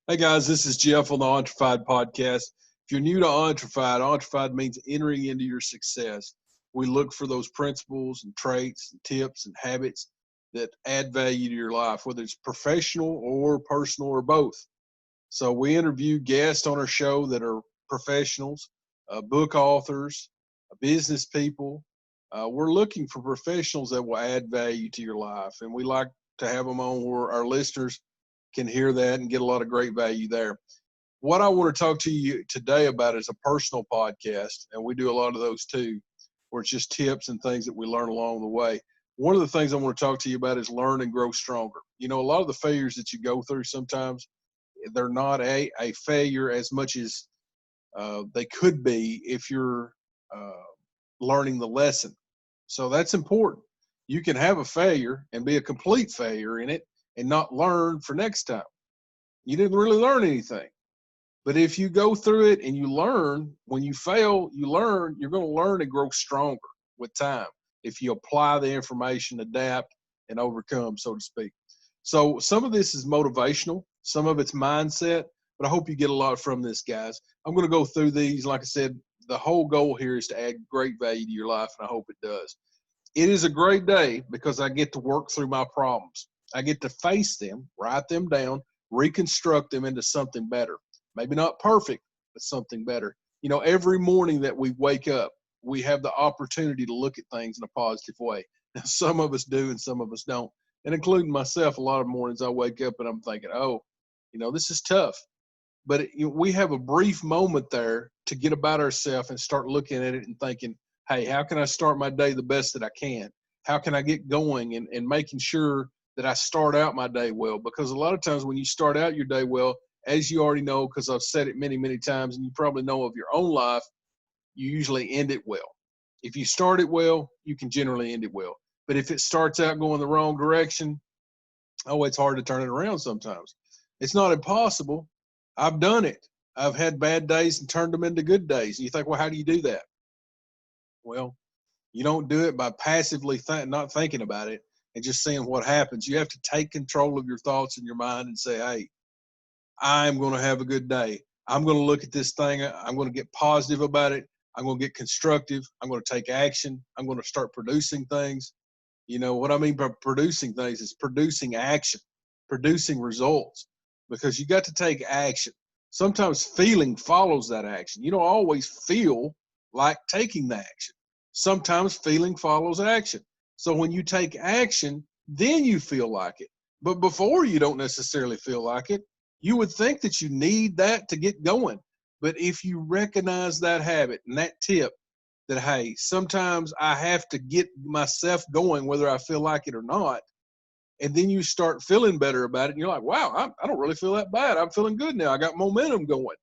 Hey guys, this is Jeff on the Entrefied podcast. If you're new to Entrefied means entering into your success. We look for those principles and traits and tips and habits that add value to your life, whether it's professional or personal or both. So we interview guests on our show that are professionals, book authors, business people. We're looking for professionals that will add value to your life, and we like to have them on where our listeners can hear that and get a lot of great value there. What I want to talk to you today about is a personal podcast, and we do a lot of those too, where it's just tips and things that we learn along the way. One of the things I want to talk to you about is learn and grow stronger. You know, a lot of the failures that you go through sometimes, they're not a failure as much as they could be if you're uh, learning the lesson. So that's important. You can have a failure and be a complete failure in it and not learn for next time. You didn't really learn anything. But if you go through it and you learn, when you fail, you learn, you're going to learn and grow stronger with time if you apply the information, adapt, and overcome, so to speak. So some of this is motivational, some of it's mindset, but I hope you get a lot from this, guys. I'm going to go through these. Like I said, the whole goal here is to add great value to your life, and I hope it does. It is a great day because I get to work through my problems. I get to face them, write them down, reconstruct them into something better. Maybe not perfect, but something better. You know, every morning that we wake up, we have the opportunity to look at things in a positive way. Now, some of us do and some of us don't. And including myself, a lot of mornings I wake up and I'm thinking, oh, you know, this is tough. But we have a brief moment there to get about ourselves and start looking at it and thinking, hey, how can I start my day the best that I can? How can I get going and making sure that I start out my day well? Because a lot of times when you start out your day well, as you already know, because I've said it many, many times, and you probably know of your own life, you usually end it well. If you start it well, you can generally end it well. But if it starts out going the wrong direction, oh, it's hard to turn it around sometimes. It's not impossible. I've done it. I've had bad days and turned them into good days. And you think, well, how do you do that? Well, you don't do it by passively not thinking about it and just seeing what happens. You have to take control of your thoughts in your mind and say, hey, I'm going to have a good day. I'm going to look at this thing. I'm going to get positive about it. I'm going to get constructive. I'm going to take action. I'm going to start producing things. You know what I mean by producing things is producing action, producing results, because you got to take action. Sometimes feeling follows that action. You don't always feel like taking the action. Sometimes feeling follows action. So when you take action, then you feel like it. But before, you don't necessarily feel like it. You would think that you need that to get going. But if you recognize that habit and that tip, that, hey, sometimes I have to get myself going whether I feel like it or not, and then you start feeling better about it, and you're like, wow, I don't really feel that bad. I'm feeling good now. I got momentum going.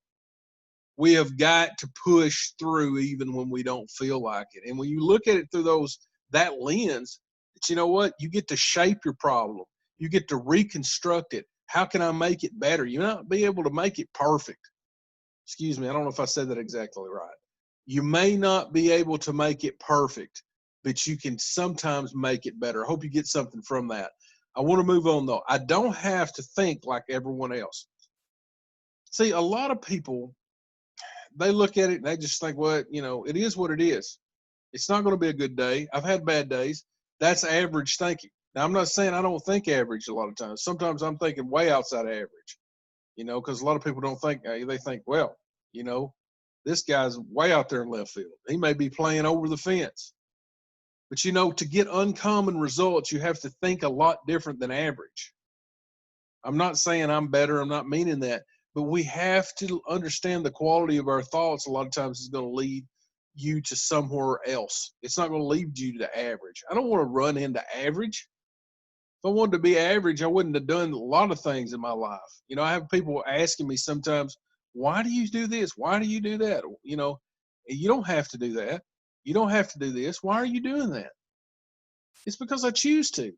We have got to push through even when we don't feel like it. And when you look at it through that lens, it's, you know what? You get to shape your problem. You get to reconstruct it. How can I make it better? You not be able to make it perfect. Excuse me, I don't know if I said that exactly right. You may not be able to make it perfect, but you can sometimes make it better. I hope you get something from that. I want to move on, though. I don't have to think like everyone else. See, a lot of people, they look at it and they just think, well, you know, it is what it is. It's not going to be a good day. I've had bad days. That's average thinking. Now, I'm not saying I don't think average a lot of times. Sometimes I'm thinking way outside of average, you know, because a lot of people don't think, they think, well, you know, this guy's way out there in left field. He may be playing over the fence. But, you know, to get uncommon results, you have to think a lot different than average. I'm not saying I'm better. I'm not meaning that. But we have to understand the quality of our thoughts a lot of times is going to lead you to somewhere else. It's not going to lead you to average. I don't want to run into average. If I wanted to be average, I wouldn't have done a lot of things in my life. You know, I have people asking me sometimes, why do you do this? Why do you do that? You know, you don't have to do that. You don't have to do this. Why are you doing that? It's because I choose to.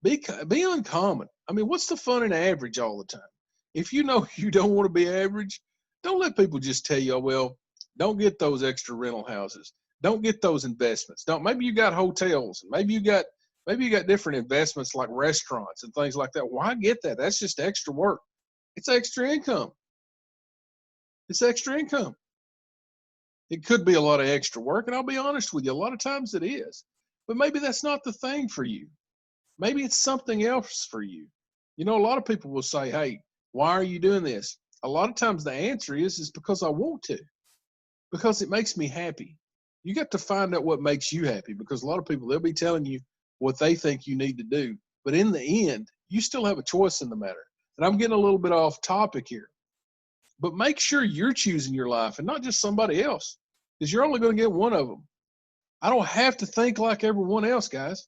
Be uncommon. I mean, what's the fun in average all the time? If you know you don't want to be average, don't let people just tell you, oh, well, don't get those extra rental houses. Don't get those investments. Don't. Maybe you got hotels. Maybe you got different investments like restaurants and things like that. Why get that? That's just extra work. It's extra income. It's extra income. It could be a lot of extra work, and I'll be honest with you, a lot of times it is. But maybe that's not the thing for you. Maybe it's something else for you. You know, a lot of people will say, hey, why are you doing this? A lot of times the answer is because I want to, because it makes me happy. You got to find out what makes you happy, because a lot of people, they'll be telling you what they think you need to do. But in the end, you still have a choice in the matter. And I'm getting a little bit off topic here, but make sure you're choosing your life and not just somebody else, because you're only going to get one of them. I don't have to think like everyone else, guys.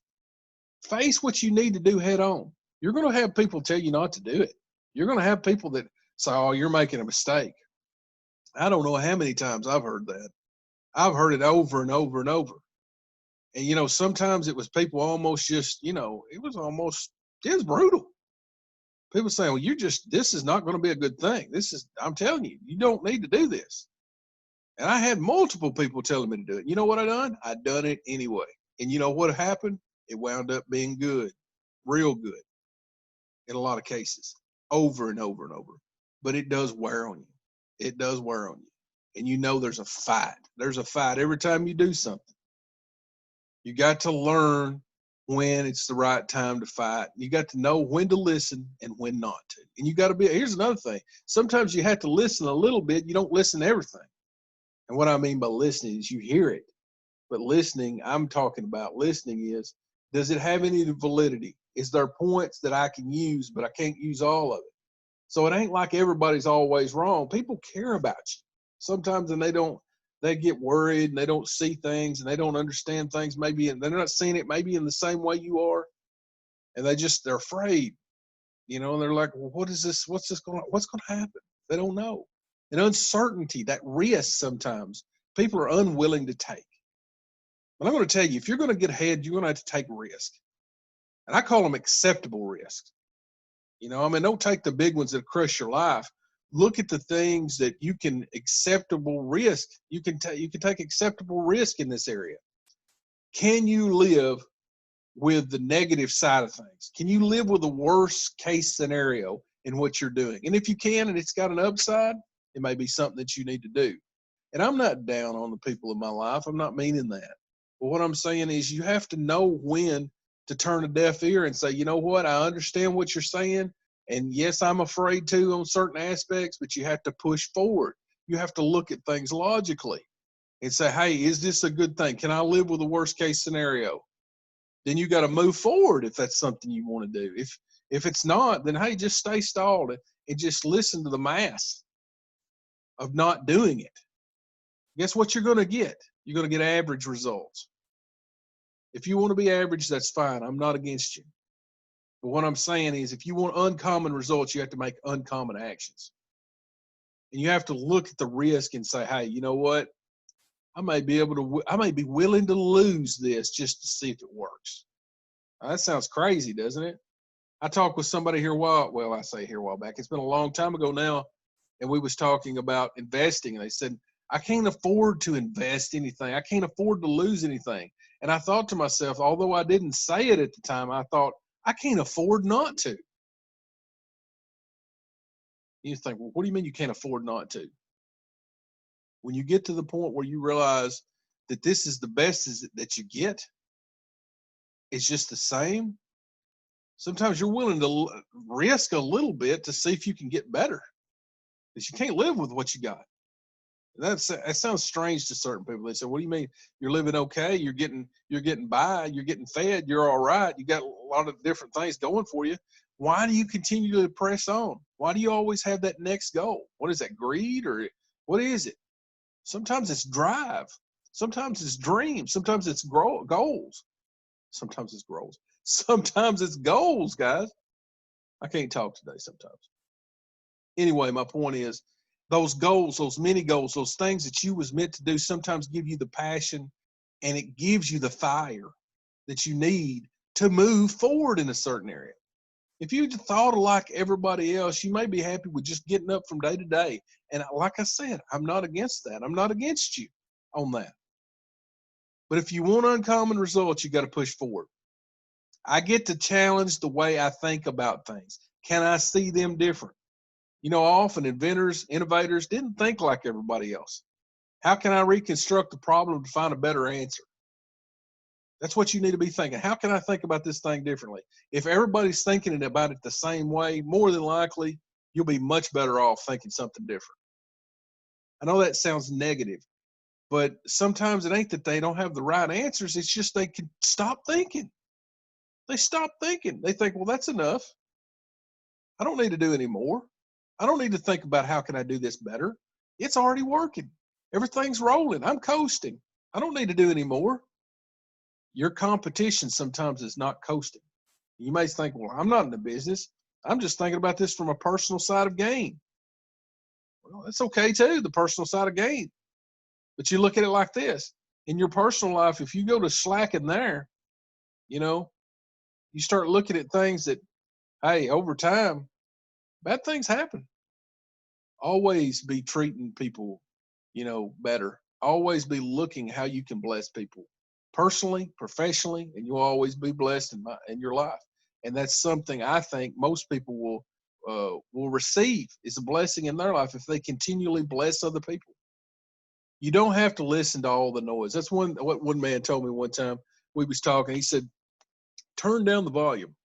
Face what you need to do head on. You're going to have people tell you not to do it. You're going to have people that say, oh, you're making a mistake. I don't know how many times I've heard that. I've heard it over and over and over. And, you know, sometimes it was people almost just, you know, it was brutal. People saying, well, this is not going to be a good thing. I'm telling you, you don't need to do this. And I had multiple people telling me to do it. You know what I done? I done it anyway. And you know what happened? It wound up being good, real good in a lot of cases, over and over and over. But it does wear on you. It does wear on you. And you know there's a fight. There's a fight every time you do something. You got to learn when it's the right time to fight. You got to know when to listen and when not to. And you got to here's another thing. Sometimes you have to listen a little bit. You don't listen to everything. And what I mean by listening is you hear it. But listening, I'm talking about listening is, does it have any validity? Is there points that I can use, but I can't use all of it? So it ain't like everybody's always wrong. People care about you sometimes, and they get worried and they don't see things and they don't understand things maybe, and they're not seeing it maybe in the same way you are. And they're afraid, you know, and they're like, well, what's going to happen? They don't know. And uncertainty, that risk, sometimes people are unwilling to take. But I'm going to tell you, if you're going to get ahead, you're going to have to take risk. And I call them acceptable risks. You know, I mean, don't take the big ones that crush your life. Look at the things that you can acceptable risk. You can take acceptable risk in this area. Can you live with the negative side of things? Can you live with the worst case scenario in what you're doing? And if you can, and it's got an upside, it may be something that you need to do. And I'm not down on the people in my life. I'm not meaning that. But what I'm saying is you have to know when to turn a deaf ear and say, you know what, I understand what you're saying. And yes, I'm afraid too on certain aspects, but you have to push forward. You have to look at things logically and say, hey, is this a good thing? Can I live with the worst case scenario? Then you got to move forward if that's something you want to do. If it's not, then hey, just stay stalled and just listen to the mass of not doing it. Guess what you're going to get? You're going to get average results. If you want to be average, that's fine. I'm not against you. But what I'm saying is, if you want uncommon results, you have to make uncommon actions. And you have to look at the risk and say, hey, you know what? I may be willing to lose this just to see if it works. Now, that sounds crazy, doesn't it? I talked with somebody here a while back. It's been a long time ago now. And we was talking about investing. And they said, I can't afford to invest anything. I can't afford to lose anything. And I thought to myself, although I didn't say it at the time, I thought, I can't afford not to. You think, well, what do you mean you can't afford not to? When you get to the point where you realize that this is the best that you get, it's just the same. Sometimes you're willing to risk a little bit to see if you can get better, because you can't live with what you got. That sounds strange to certain people. They say, what do you mean you're living okay? You're getting by, you're getting fed, you're all right. You got a lot of different things going for you. Why do you continue to press on? Why do you always have that next goal? What is that, greed, or what is it? Sometimes it's drive. Sometimes it's dreams. Sometimes it's goals. Sometimes it's goals. Sometimes it's goals, guys. I can't talk today sometimes. Anyway, my point is, those goals, those mini goals, those things that you was meant to do sometimes give you the passion, and it gives you the fire that you need to move forward in a certain area. If you thought like everybody else, you may be happy with just getting up from day to day. And like I said, I'm not against that. I'm not against you on that. But if you want uncommon results, you got to push forward. I get to challenge the way I think about things. Can I see them different? You know, often inventors, innovators didn't think like everybody else. How can I reconstruct the problem to find a better answer? That's what you need to be thinking. How can I think about this thing differently? If everybody's thinking about it the same way, more than likely, you'll be much better off thinking something different. I know that sounds negative, but sometimes it ain't that they don't have the right answers. It's just they can stop thinking. They stop thinking. They think, well, that's enough. I don't need to do any more. I don't need to think about how can I do this better. It's already working. Everything's rolling. I'm coasting. I don't need to do any more. Your competition sometimes is not coasting. You may think, well, I'm not in the business. I'm just thinking about this from a personal side of gain. Well, that's okay too, the personal side of gain. But you look at it like this. In your personal life, if you go to slacking there, you know, you start looking at things that, hey, over time, bad things happen. Always be treating people, better. Always be looking how you can bless people personally, professionally, and you'll always be blessed in your life. And that's something I think most people will receive is a blessing in their life if they continually bless other people. You don't have to listen to all the noise. That's what one man told me one time. We was talking. He said, "Turn down the volume."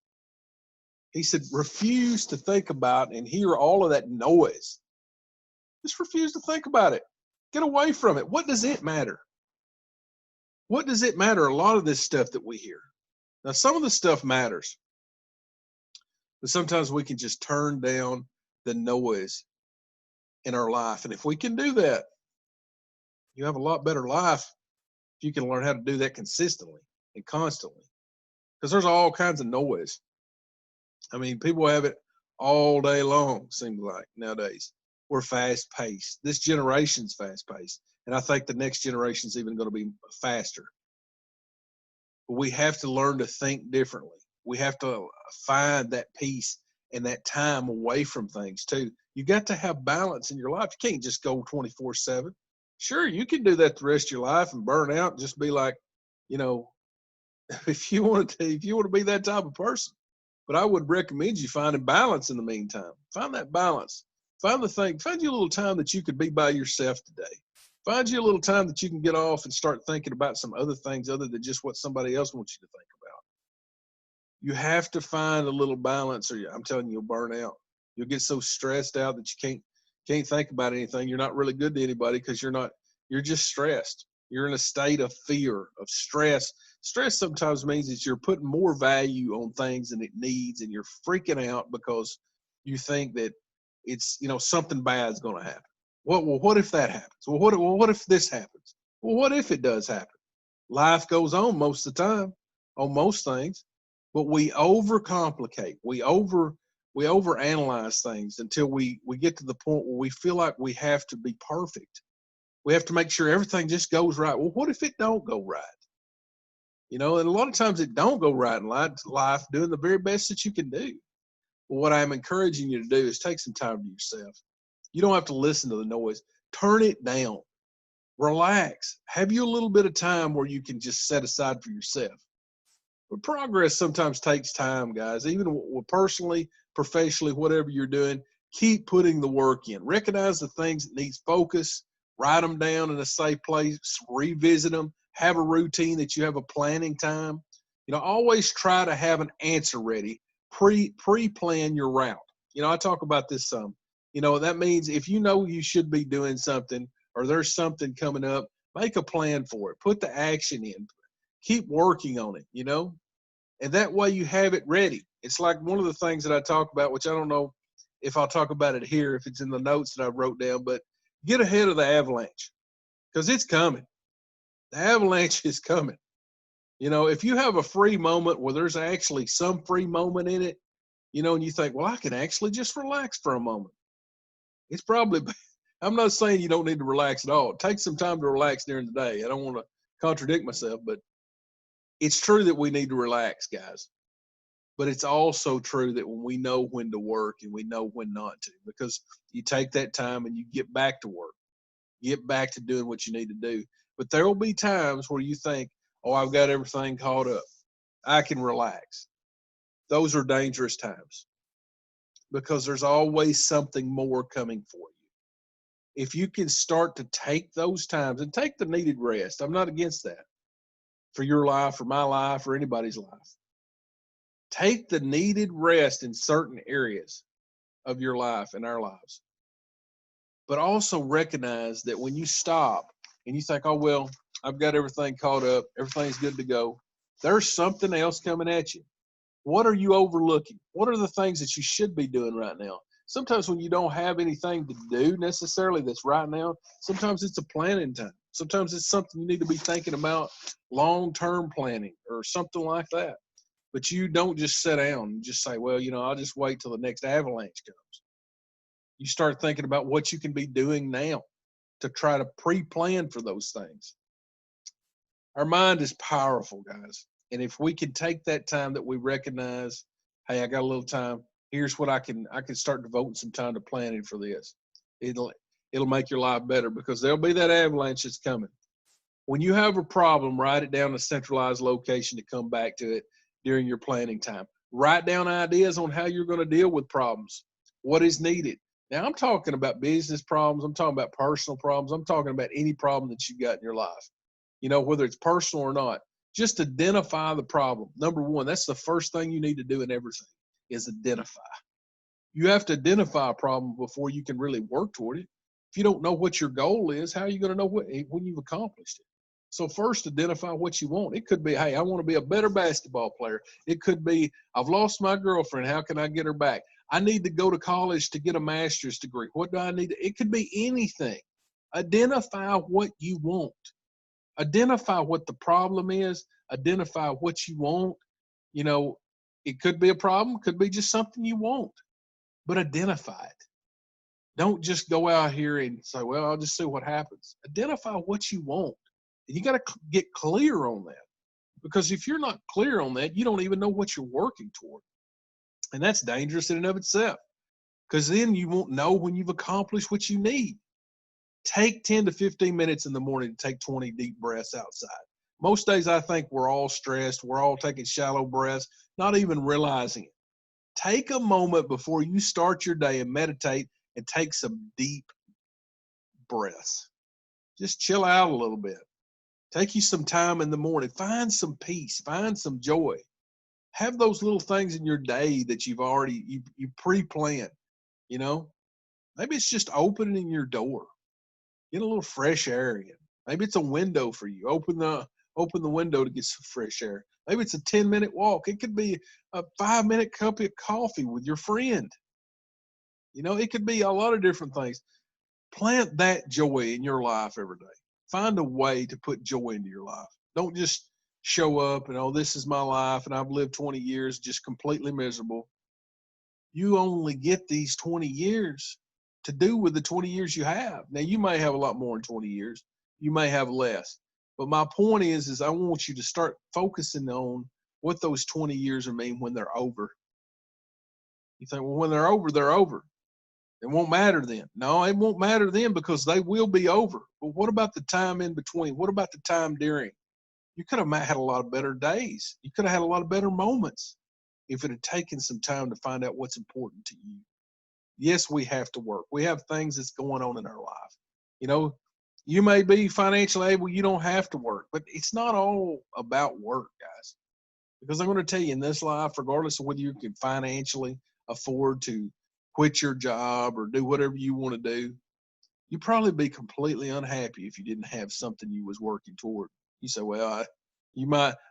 He said, "Refuse to think about and hear all of that noise. Just refuse to think about it. Get away from it. What does it matter? What does it matter? A lot of this stuff that we hear. Now, some of the stuff matters, but sometimes we can just turn down the noise in our life. And if we can do that, you have a lot better life if you can learn how to do that consistently and constantly. Because there's all kinds of noise. I mean, people have it all day long, seems like nowadays. We're fast paced. This generation's fast paced. And I think the next generation's even going to be faster. But we have to learn to think differently. We have to find that peace and that time away from things too. You got to have balance in your life. You can't just go 24/7. Sure, you can do that the rest of your life and burn out and just be like, you know, if you want to be that type of person. But I would recommend you finding balance in the meantime. Find that balance. Find you a little time that you could be by yourself today. Find you a little time that you can get off and start thinking about some other things other than just what somebody else wants you to think about. You have to find a little balance, or I'm telling you, you'll burn out. You'll get so stressed out that you can't think about anything. You're not really good to anybody because you're just stressed. You're in a state of fear, of stress. Stress sometimes means that you're putting more value on things than it needs, and you're freaking out because you think that it's, something bad is going to happen. Well, what if that happens? Well, what if this happens? Well, what if it does happen? Life goes on most of the time on most things, but we overcomplicate. We overanalyze things until we get to the point where we feel like we have to be perfect. We have to make sure everything just goes right. Well, what if it don't go right? And a lot of times it don't go right in life, doing the very best that you can do. But what I'm encouraging you to do is take some time to yourself. You don't have to listen to the noise. Turn it down. Relax. Have you a little bit of time where you can just set aside for yourself. But progress sometimes takes time, guys. Even personally, professionally, whatever you're doing, keep putting the work in. Recognize the things that needs focus. Write them down in a safe place. Revisit them. Have a routine that you have a planning time. Always try to have an answer ready. Pre-plan your route. I talk about this some. That means if you should be doing something or there's something coming up, make a plan for it. Put the action in. Keep working on it, and that way you have it ready. It's like one of the things that I talk about, which I don't know if I'll talk about it here, if it's in the notes that I wrote down, but get ahead of the avalanche because it's coming. The avalanche is coming. If you have a free moment where there's actually some free moment in it, and you think, well, I can actually just relax for a moment. It's probably, I'm not saying you don't need to relax at all. Take some time to relax during the day. I don't want to contradict myself, but it's true that we need to relax, guys. But it's also true that when we know when to work and we know when not to, because you take that time and you get back to work, get back to doing what you need to do. But there will be times where you think, oh, I've got everything caught up. I can relax. Those are dangerous times. because there's always something more coming for you. If you can start to take those times and take the needed rest, I'm not against that for your life or my life or anybody's life. Take the needed rest in certain areas of your life and our lives. But also recognize that when you stop and you think, oh, well, I've got everything caught up, everything's good to go, there's something else coming at you. What are you overlooking? What are the things that you should be doing right now? Sometimes when you don't have anything to do necessarily that's right now, sometimes it's a planning time. Sometimes it's something you need to be thinking about, long-term planning or something like that. But you don't just sit down and just say, well, I'll just wait till the next avalanche comes. You start thinking about what you can be doing now to try to pre-plan for those things. Our mind is powerful, guys. And if we can take that time that we recognize, hey, I got a little time, here's what I can start devoting some time to planning for this. It'll make your life better because there'll be that avalanche that's coming. When you have a problem, write it down in a centralized location to come back to it during your planning time. Write down ideas on how you're going to deal with problems, what is needed. Now, I'm talking about business problems. I'm talking about personal problems. I'm talking about any problem that you got in your life, whether it's personal or not. Just identify the problem. Number one, that's the first thing you need to do in everything is identify. You have to identify a problem before you can really work toward it. If you don't know what your goal is, how are you going to know when you've accomplished it? So first, identify what you want. It could be, hey, I want to be a better basketball player. It could be, I've lost my girlfriend. How can I get her back? I need to go to college to get a master's degree. What do I need? It could be anything. Identify what you want. Identify what the problem is. Identify what you want. It could be a problem. Could be just something you want. But identify it. Don't just go out here and say, well, I'll just see what happens. Identify what you want. And you got to get clear on that. Because if you're not clear on that, you don't even know what you're working toward. And that's dangerous in and of itself. Because then you won't know when you've accomplished what you need. Take 10 to 15 minutes in the morning to take 20 deep breaths outside. Most days I think we're all stressed. We're all taking shallow breaths, not even realizing it. Take a moment before you start your day and meditate and take some deep breaths. Just chill out a little bit. Take you some time in the morning. Find some peace. Find some joy. Have those little things in your day that you've already you pre-planned. Maybe it's just opening your door. Get a little fresh air in. Maybe it's a window for you. Open the window to get some fresh air. Maybe it's a 10-minute walk. It could be a 5-minute cup of coffee with your friend. It could be a lot of different things. Plant that joy in your life every day. Find a way to put joy into your life. Don't just show up and, oh, this is my life and I've lived 20 years just completely miserable. You only get these 20 years to do with the 20 years you have. Now, you may have a lot more in 20 years. You may have less. But my point is I want you to start focusing on what those 20 years mean when they're over. You think, well, when they're over, they're over. It won't matter then. No, it won't matter then because they will be over. But what about the time in between? What about the time during? You could have had a lot of better days. You could have had a lot of better moments if it had taken some time to find out what's important to you. Yes, we have to work. We have things that's going on in our life. You may be financially able, you don't have to work, but it's not all about work, guys. Because I'm going to tell you in this life, regardless of whether you can financially afford to quit your job or do whatever you want to do, you'd probably be completely unhappy if you didn't have something you was working toward. You say, well,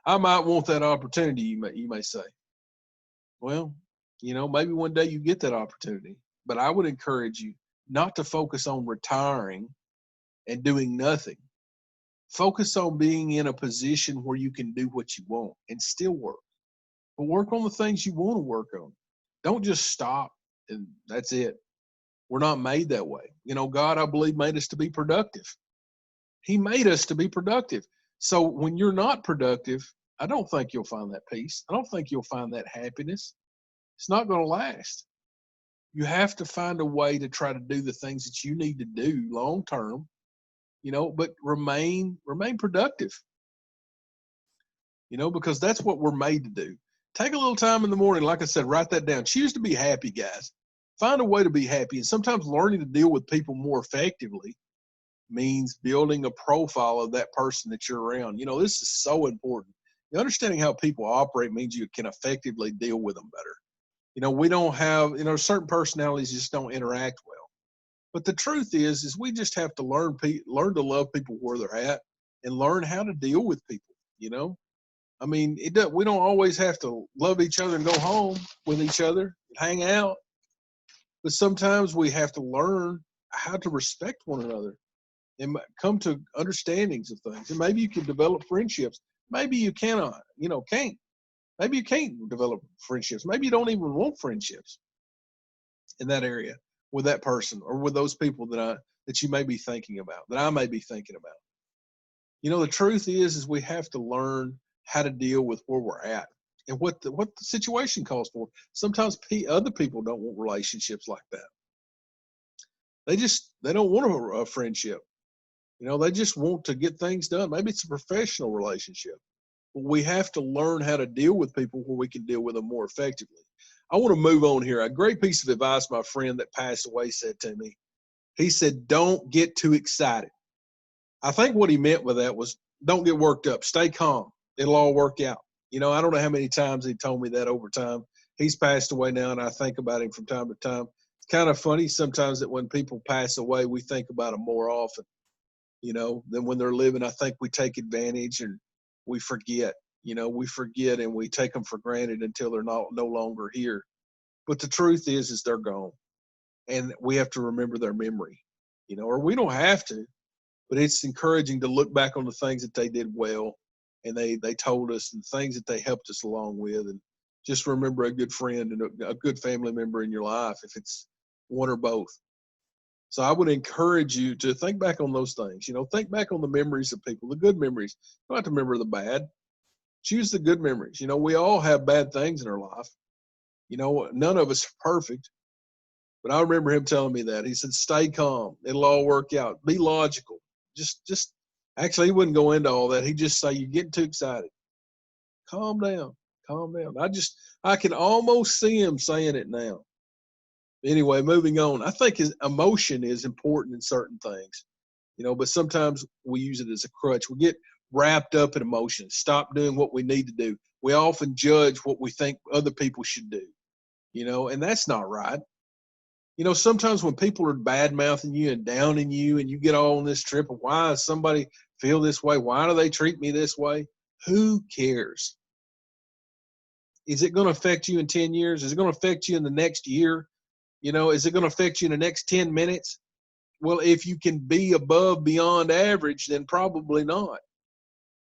I might want that opportunity, you may say. Well, maybe one day you get that opportunity, but I would encourage you not to focus on retiring and doing nothing. Focus on being in a position where you can do what you want and still work. But work on the things you want to work on. Don't just stop and that's it. We're not made that way. God, I believe, made us to be productive. He made us to be productive. So when you're not productive, I don't think you'll find that peace. I don't think you'll find that happiness. It's not going to last. You have to find a way to try to do the things that you need to do long term, but remain productive, because that's what we're made to do. Take a little time in the morning. Like I said, write that down. Choose to be happy, guys. find a way to be happy. And sometimes learning to deal with people more effectively means building a profile of that person that you're around. This is so important. Understanding how people operate means you can effectively deal with them better. We don't have, certain personalities just don't interact well. But the truth is we just have to learn to love people where they're at and learn how to deal with people. We don't always have to love each other and go home with each other and hang out. But sometimes we have to learn how to respect one another and come to understandings of things. And maybe you can develop friendships. Maybe you cannot, can't. Maybe you can't develop friendships. Maybe you don't even want friendships in that area with that person or with those people that you may be thinking about, that I may be thinking about. The truth is we have to learn how to deal with where we're at and what the situation calls for. Sometimes other people don't want relationships like that. They don't want a friendship. They just want to get things done. Maybe it's a professional relationship. But we have to learn how to deal with people where we can deal with them more effectively. I want to move on here. A great piece of advice my friend that passed away said to me. He said, don't get too excited. I think what he meant with that was don't get worked up. Stay calm. It'll all work out. I don't know how many times he told me that over time. He's passed away now, and I think about him from time to time. It's kind of funny sometimes that when people pass away, we think about them more often, than when they're living. I think we take advantage and we forget. We forget and we take them for granted until they're no longer here. But the truth is they're gone. And we have to remember their memory, or we don't have to. But it's encouraging to look back on the things that they did well and they told us and things that they helped us along with. And just remember a good friend and a good family member in your life, if it's one or both. So I would encourage you to think back on those things. Think back on the memories of people, the good memories. You don't have to remember the bad. Choose the good memories. We all have bad things in our life. None of us are perfect. But I remember him telling me that. He said, stay calm. It'll all work out. Be logical. Just actually, he wouldn't go into all that. He'd just say, you're getting too excited. Calm down. Calm down. I can almost see him saying it now. Anyway, moving on. I think his emotion is important in certain things, but sometimes we use it as a crutch. We get wrapped up in emotions, stop doing what we need to do. We often judge what we think other people should do, and that's not right. Sometimes when people are bad mouthing you and downing you and you get all on this trip of why does somebody feel this way? Why do they treat me this way? Who cares? Is it going to affect you in 10 years? Is it going to affect you in the next year? Is it going to affect you in the next 10 minutes? Well, if you can be above, beyond average, then probably not.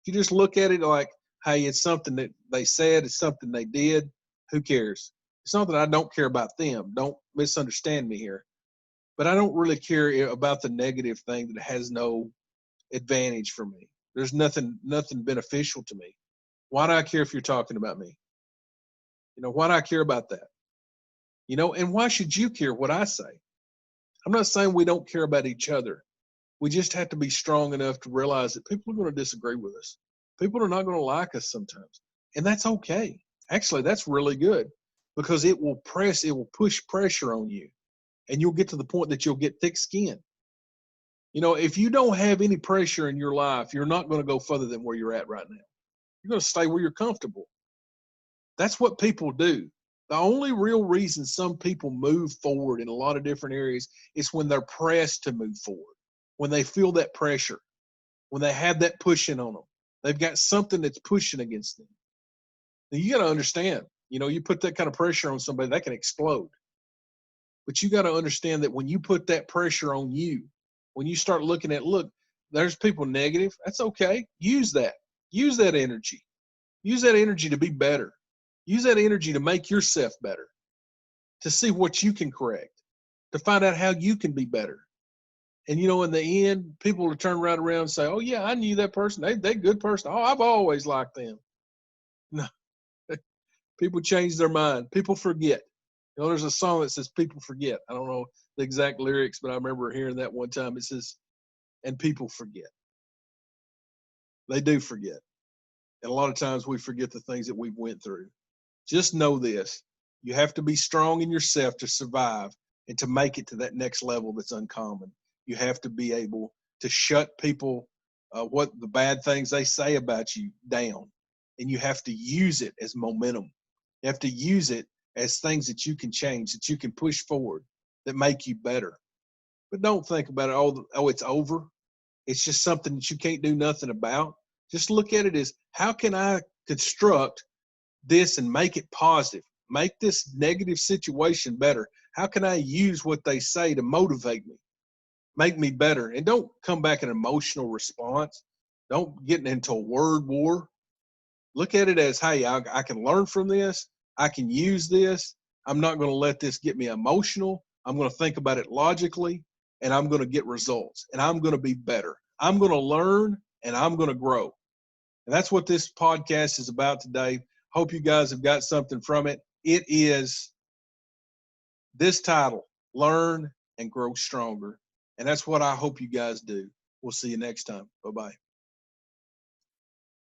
If you just look at it like, hey, it's something that they said, it's something they did, who cares? It's not that I don't care about them. Don't misunderstand me here. But I don't really care about the negative thing that has no advantage for me. There's nothing beneficial to me. Why do I care if you're talking about me? Why do I care about that? And why should you care what I say? I'm not saying we don't care about each other. We just have to be strong enough to realize that people are going to disagree with us. People are not going to like us sometimes. And that's okay. Actually, that's really good because it will push pressure on you. And you'll get to the point that you'll get thick skin. If you don't have any pressure in your life, you're not going to go further than where you're at right now. You're going to stay where you're comfortable. That's what people do. The only real reason some people move forward in a lot of different areas is when they're pressed to move forward, when they feel that pressure, when they have that pushing on them. They've got something that's pushing against them. Now, you got to understand, you put that kind of pressure on somebody, that can explode. But you got to understand that when you put that pressure on you, when you start looking at, look, there's people negative, that's okay. Use that. Use that energy. Use that energy to be better. Use that energy to make yourself better, to see what you can correct, to find out how you can be better. And, in the end, people will turn right around and say, oh, yeah, I knew that person. They're a good person. Oh, I've always liked them. No, people change their mind. People forget. There's a song that says people forget. I don't know the exact lyrics, but I remember hearing that one time. It says, and people forget. They do forget. And a lot of times we forget the things that we've went through. Just know this. You have to be strong in yourself to survive. And to make it to that next level that's uncommon, you have to be able to shut people, what the bad things they say about you, down. And you have to use it as momentum. You have to use it as things that you can change, that you can push forward, that make you better. But don't think about it, oh, it's over. It's just something that you can't do nothing about. Just look at it as, how can I construct this and make it positive? Make this negative situation better. How can I use what they say to motivate me, make me better? And don't come back an emotional response. Don't get into a word war. Look at it as, hey, I can learn from this. I can use this. I'm not going to let this get me emotional. I'm going to think about it logically, and I'm going to get results, and I'm going to be better. I'm going to learn, and I'm going to grow. And that's what this podcast is about today. Hope you guys have got something from it. It is this title, Learn and Grow Stronger. And that's what I hope you guys do. We'll see you next time. Bye-bye.